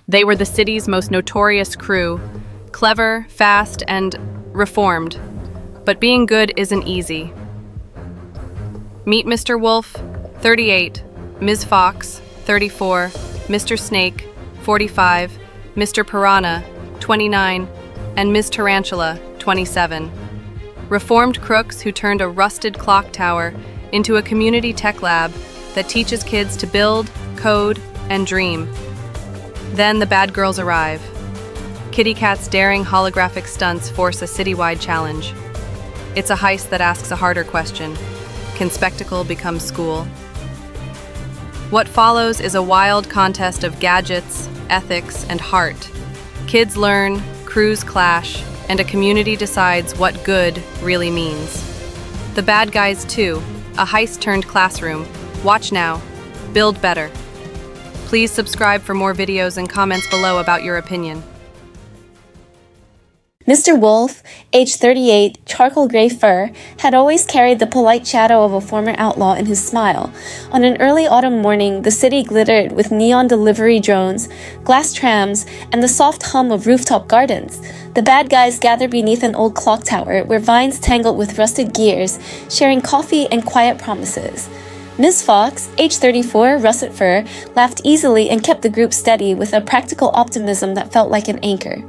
They were the city's most notorious crew, clever, fast, and reformed. But being good isn't easy. Meet Mr. Wolf, 38, Ms. Fox, 34, Mr. Snake, 45, Mr. Piranha, 29, and Ms. Tarantula, 27. Reformed crooks who turned a rusted clock tower into a community tech lab that teaches kids to build, code, and dream. Then the bad girls arrive. Kitty Cat's daring holographic stunts force a citywide challenge. It's a heist that asks a harder question. Can spectacle become school? What follows is a wild contest of gadgets, ethics, and heart. Kids learn, crews clash, and a community decides what good really means. The Bad Guys 2, a heist-turned classroom. Watch now. Build better. Please subscribe for more videos and comments below about your opinion. Mr. Wolf, age 38, charcoal gray fur, had always carried the polite shadow of a former outlaw in his smile. On an early autumn morning, the city glittered with neon delivery drones, glass trams, and the soft hum of rooftop gardens. The bad guys gathered beneath an old clock tower where vines tangled with rusted gears, sharing coffee and quiet promises. Ms. Fox, age 34, russet fur, laughed easily and kept the group steady with a practical optimism that felt like an anchor.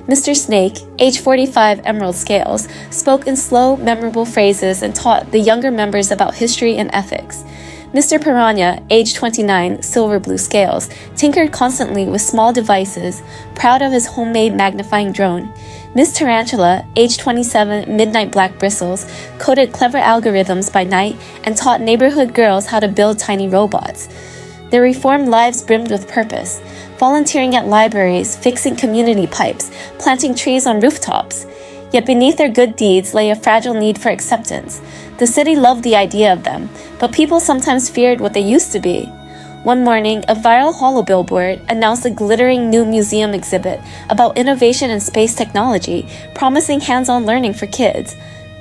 Mr. Snake, age 45, emerald scales, spoke in slow, memorable phrases and taught the younger members about history and ethics. Mr. Piranha, age 29, silver blue scales, tinkered constantly with small devices, proud of his homemade magnifying drone. Ms. Tarantula, age 27, midnight black bristles, coded clever algorithms by night and taught neighborhood girls how to build tiny robots. Their reformed lives brimmed with purpose, volunteering at libraries, fixing community pipes, planting trees on rooftops. Yet beneath their good deeds lay a fragile need for acceptance. The city loved the idea of them, but people sometimes feared what they used to be. One morning, a viral holo billboard announced a glittering new museum exhibit about innovation in space technology, promising hands-on learning for kids.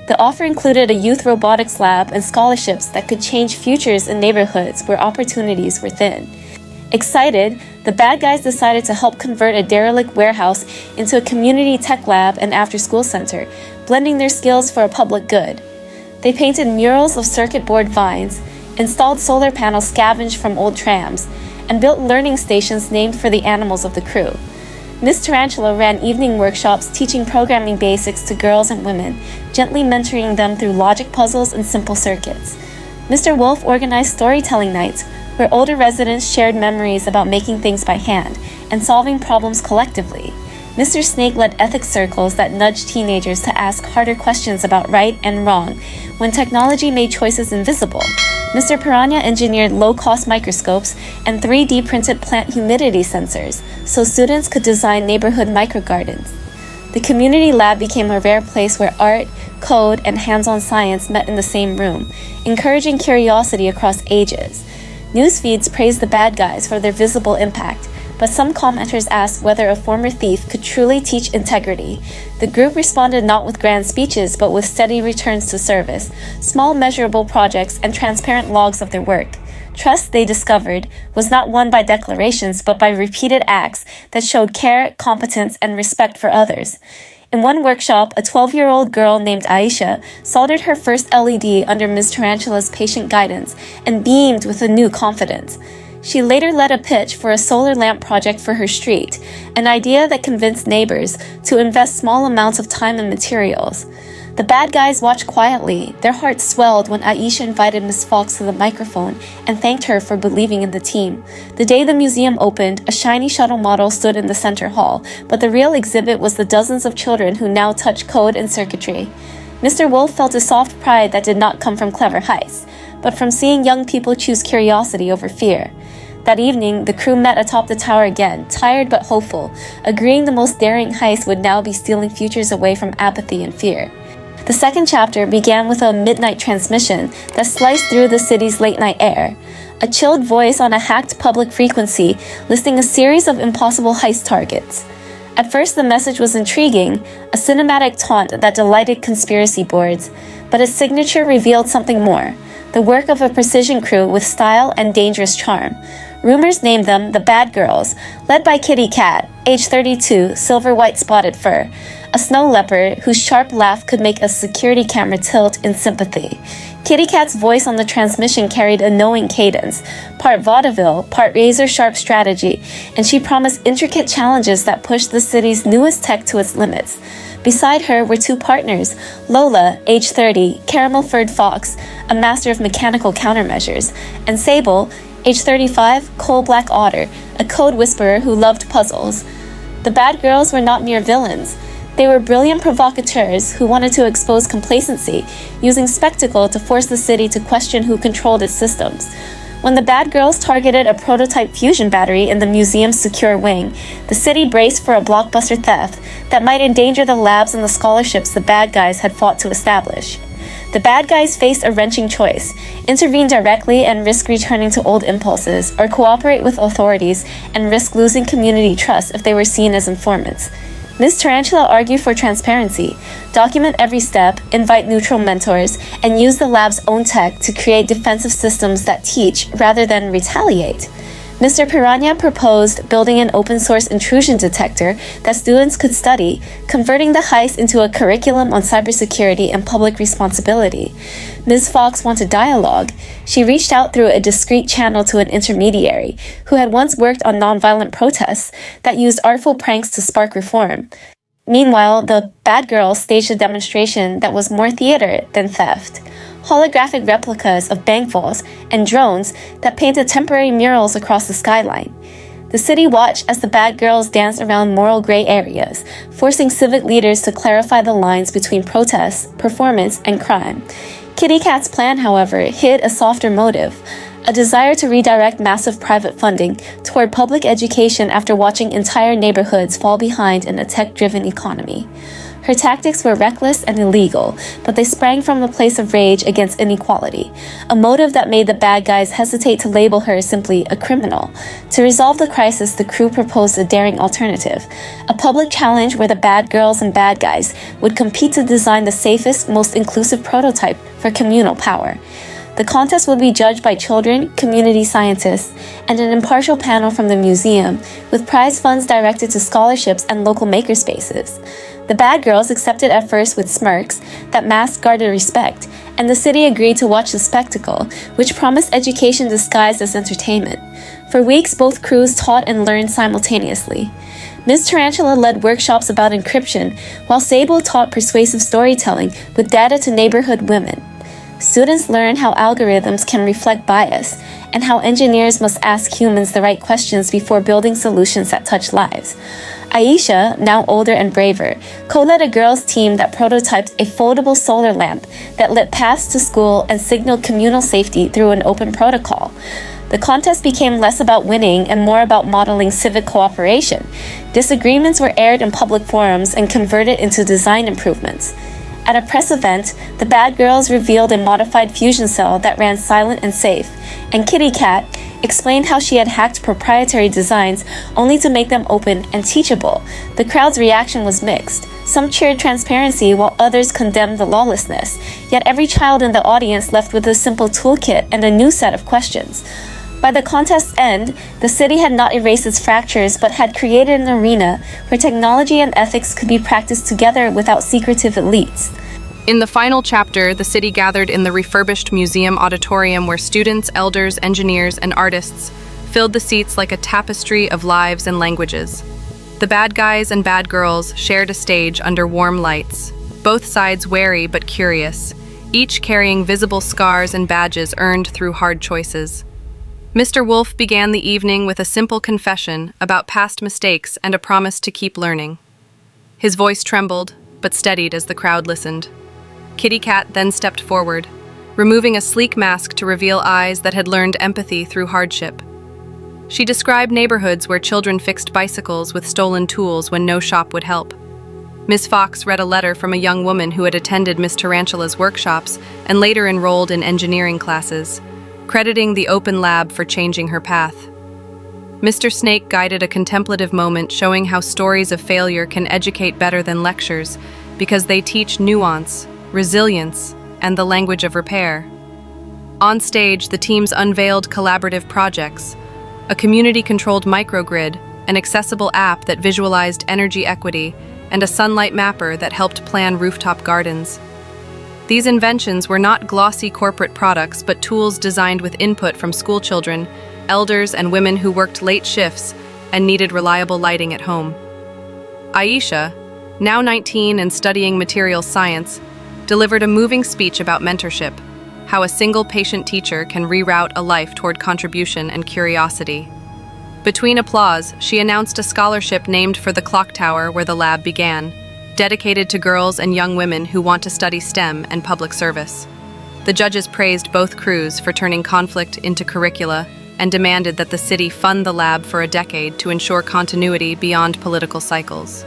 The offer included a youth robotics lab and scholarships that could change futures in neighborhoods where opportunities were thin. Excited, the bad guys decided to help convert a derelict warehouse into a community tech lab and after-school center, blending their skills for a public good. They painted murals of circuit board vines, installed solar panels scavenged from old trams, and built learning stations named for the animals of the crew. Ms. Tarantula ran evening workshops teaching programming basics to girls and women, gently mentoring them through logic puzzles and simple circuits. Mr. Wolf organized storytelling nights, where older residents shared memories about making things by hand and solving problems collectively. Mr. Snake led ethics circles that nudged teenagers to ask harder questions about right and wrong when technology made choices invisible. Mr. Piranha engineered low-cost microscopes and 3D printed plant humidity sensors so students could design neighborhood microgardens. The community lab became a rare place where art, code, and hands-on science met in the same room, encouraging curiosity across ages. News feeds praised the bad guys for their visible impact, but some commenters asked whether a former thief could truly teach integrity. The group responded not with grand speeches, but with steady returns to service, small measurable projects, and transparent logs of their work. Trust, they discovered, was not won by declarations, but by repeated acts that showed care, competence, and respect for others. In one workshop, a 12-year-old girl named Aisha soldered her first LED under Ms. Tarantula's patient guidance and beamed with a new confidence. She later led a pitch for a solar lamp project for her street, an idea that convinced neighbors to invest small amounts of time and materials. The bad guys watched quietly. Their hearts swelled when Aisha invited Ms. Fox to the microphone and thanked her for believing in the team. The day the museum opened, a shiny shuttle model stood in the center hall, but the real exhibit was the dozens of children who now touch code and circuitry. Mr. Wolf felt a soft pride that did not come from clever heists, but from seeing young people choose curiosity over fear. That evening, the crew met atop the tower again, tired but hopeful, agreeing the most daring heist would now be stealing futures away from apathy and fear. The second chapter began with a midnight transmission that sliced through the city's late-night air. A chilled voice on a hacked public frequency listing a series of impossible heist targets. At first, the message was intriguing, a cinematic taunt that delighted conspiracy boards, but its signature revealed something more, the work of a precision crew with style and dangerous charm. Rumors named them the Bad Girls, led by Kitty Cat, age 32, silver-white spotted fur, a snow leopard whose sharp laugh could make a security camera tilt in sympathy. Kitty Cat's voice on the transmission carried a knowing cadence, part vaudeville, part razor-sharp strategy, and she promised intricate challenges that pushed the city's newest tech to its limits. Beside her were two partners, Lola, age 30, caramel-furred fox, a master of mechanical countermeasures, and Sable, age 35, coal-black otter, a code whisperer who loved puzzles. The Bad Girls were not mere villains. They were brilliant provocateurs who wanted to expose complacency, using spectacle to force the city to question who controlled its systems. When the Bad Girls targeted a prototype fusion battery in the museum's secure wing, the city braced for a blockbuster theft that might endanger the labs and the scholarships the bad guys had fought to establish. The bad guys faced a wrenching choice: intervene directly and risk returning to old impulses, or cooperate with authorities and risk losing community trust if they were seen as informants. Ms. Tarantula argued for transparency, document every step, invite neutral mentors, and use the lab's own tech to create defensive systems that teach rather than retaliate. Mr. Piranha proposed building an open-source intrusion detector that students could study, converting the heist into a curriculum on cybersecurity and public responsibility. Ms. Fox wanted dialogue. She reached out through a discreet channel to an intermediary who had once worked on nonviolent protests that used artful pranks to spark reform. Meanwhile, the Bad Girls staged a demonstration that was more theater than theft. Holographic replicas of bank vaults and drones that painted temporary murals across the skyline. The city watched as the Bad Girls danced around moral gray areas, forcing civic leaders to clarify the lines between protest, performance, and crime. Kitty Cat's plan, however, hid a softer motive: a desire to redirect massive private funding toward public education after watching entire neighborhoods fall behind in a tech-driven economy. Her tactics were reckless and illegal, but they sprang from a place of rage against inequality, a motive that made the bad guys hesitate to label her simply a criminal. To resolve the crisis, the crew proposed a daring alternative: a public challenge where the bad girls and bad guys would compete to design the safest, most inclusive prototype for communal power. The contest would be judged by children, community scientists, and an impartial panel from the museum, with prize funds directed to scholarships and local makerspaces. The Bad Girls accepted at first with smirks that masked guarded respect, and the city agreed to watch the spectacle, which promised education disguised as entertainment. For weeks, both crews taught and learned simultaneously. Ms. Tarantula led workshops about encryption, while Sable taught persuasive storytelling with data to neighborhood women. Students learn how algorithms can reflect bias, and how engineers must ask humans the right questions before building solutions that touch lives. Aisha, now older and braver, co-led a girls' team that prototyped a foldable solar lamp that lit paths to school and signaled communal safety through an open protocol. The contest became less about winning and more about modeling civic cooperation. Disagreements were aired in public forums and converted into design improvements. At a press event, the Bad Girls revealed a modified fusion cell that ran silent and safe, and Kitty Cat explained how she had hacked proprietary designs only to make them open and teachable. The crowd's reaction was mixed. Some cheered transparency while others condemned the lawlessness, yet every child in the audience left with a simple toolkit and a new set of questions. By the contest's end, the city had not erased its fractures but had created an arena where technology and ethics could be practiced together without secretive elites. In the final chapter, the city gathered in the refurbished museum auditorium where students, elders, engineers, and artists filled the seats like a tapestry of lives and languages. The bad guys and bad girls shared a stage under warm lights, both sides wary but curious, each carrying visible scars and badges earned through hard choices. Mr. Wolf began the evening with a simple confession about past mistakes and a promise to keep learning. His voice trembled, but steadied as the crowd listened. Kitty Cat then stepped forward, removing a sleek mask to reveal eyes that had learned empathy through hardship. She described neighborhoods where children fixed bicycles with stolen tools when no shop would help. Miss Fox read a letter from a young woman who had attended Miss Tarantula's workshops and later enrolled in engineering classes, crediting the open lab for changing her path. Mr. Snake guided a contemplative moment showing how stories of failure can educate better than lectures because they teach nuance, resilience, and the language of repair. On stage, the teams unveiled collaborative projects, a community-controlled microgrid, an accessible app that visualized energy equity, and a sunlight mapper that helped plan rooftop gardens. These inventions were not glossy corporate products, but tools designed with input from schoolchildren, elders, and women who worked late shifts and needed reliable lighting at home. Aisha, now 19 and studying materials science, delivered a moving speech about mentorship, how a single patient teacher can reroute a life toward contribution and curiosity. Between applause, she announced a scholarship named for the clock tower where the lab began, dedicated to girls and young women who want to study STEM and public service. The judges praised both crews for turning conflict into curricula and demanded that the city fund the lab for a decade to ensure continuity beyond political cycles.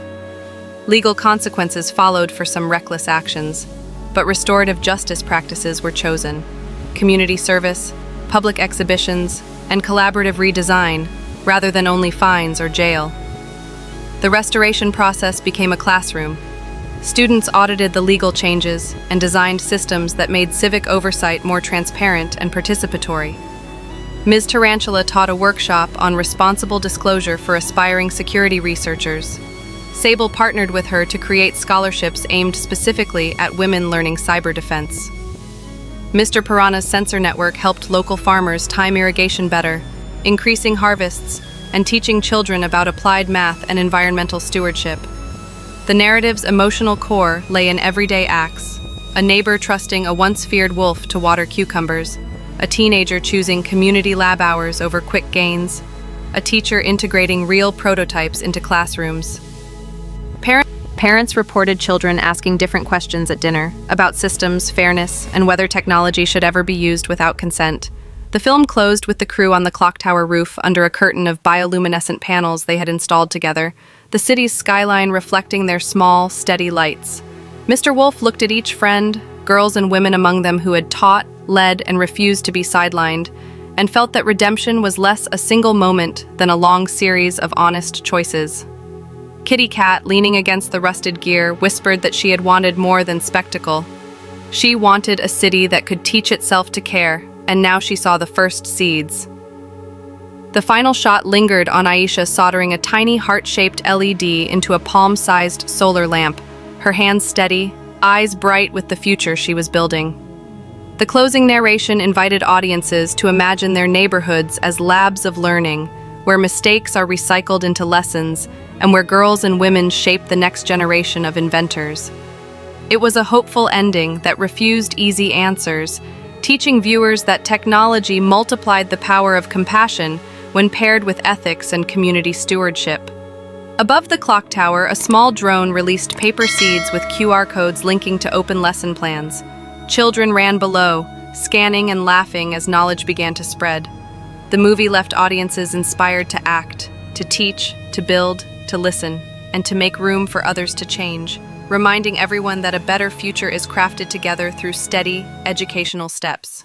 Legal consequences followed for some reckless actions, but restorative justice practices were chosen. Community service, public exhibitions, and collaborative redesign, rather than only fines or jail. The restoration process became a classroom. Students audited the legal changes and designed systems that made civic oversight more transparent and participatory. Ms. Tarantula taught a workshop on responsible disclosure for aspiring security researchers. Sable partnered with her to create scholarships aimed specifically at women learning cyber defense. Mr. Piranha's sensor network helped local farmers time irrigation better, increasing harvests and teaching children about applied math and environmental stewardship. The narrative's emotional core lay in everyday acts: a neighbor trusting a once-feared wolf to water cucumbers, a teenager choosing community lab hours over quick gains, a teacher integrating real prototypes into classrooms. Parents reported children asking different questions at dinner about systems, fairness, and whether technology should ever be used without consent. The film closed with the crew on the clock tower roof under a curtain of bioluminescent panels they had installed together, the city's skyline reflecting their small, steady lights. Mr. Wolf looked at each friend, girls and women among them who had taught, led, and refused to be sidelined, and felt that redemption was less a single moment than a long series of honest choices. Kitty Cat, leaning against the rusted gear, whispered that she had wanted more than spectacle. She wanted a city that could teach itself to care, and now she saw the first seeds. The final shot lingered on Aisha soldering a tiny heart-shaped LED into a palm-sized solar lamp, her hands steady, eyes bright with the future she was building. The closing narration invited audiences to imagine their neighborhoods as labs of learning, where mistakes are recycled into lessons, and where girls and women shape the next generation of inventors. It was a hopeful ending that refused easy answers, teaching viewers that technology multiplied the power of compassion when paired with ethics and community stewardship. Above the clock tower, a small drone released paper seeds with QR codes linking to open lesson plans. Children ran below, scanning and laughing as knowledge began to spread. The movie left audiences inspired to act, to teach, to build, to listen, and to make room for others to change, reminding everyone that a better future is crafted together through steady, educational steps.